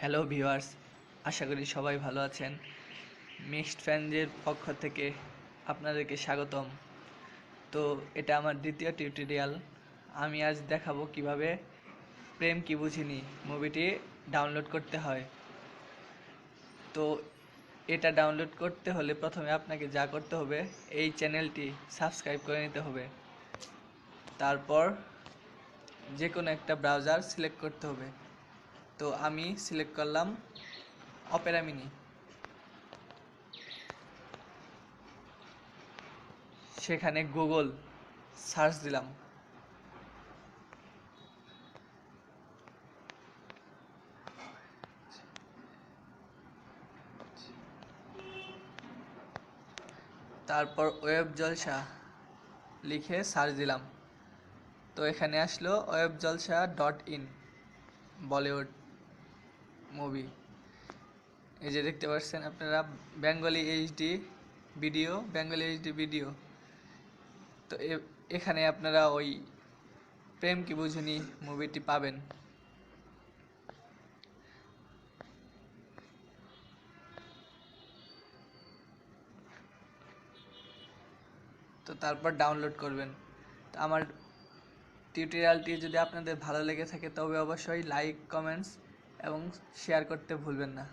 Hello viewers, আশা করি সবাই ভালো আছেন। মিক্সড ফ্যানজের পক্ষ থেকে আপনাদেরকে স্বাগতম। তো এটা আমার দ্বিতীয় টিউটোরিয়াল। আমি আজ দেখাবো কিভাবে প্রেম কি বুঝিনি মুভিটি ডাউনলোড করতে হয়। তো এটা ডাউনলোড করতে হলে প্রথমে আপনাকে যা করতে হবে, এই চ্যানেলটি সাবস্ক্রাইব করে নিতে হবে। তারপর যে কোনো একটা ব্রাউজার সিলেক্ট করতে হবে। তো আমি সিলেক্ট করলাম অপেরা মিনি। সেখানে গুগল সার্চ দিলাম। তারপর ওয়েব জলসা লিখে সার্চ দিলাম। তো এখানে আসলো webjalsa.in বলিউড মুভি। এই যে দেখতে পাচ্ছেন আপনারা, বেঙ্গলি এইচডি ভিডিও। তো এখানে আপনারা ওই প্রেম কি বুঝিনি মুভিটি পাবেন। তো তারপর ডাউনলোড করবেন। তো আমার টিউটোরিয়ালটি যদি আপনাদের ভালো লেগে থাকে তবে অবশ্যই লাইক, কমেন্টস এবং শেয়ার করতে ভুলবেন না।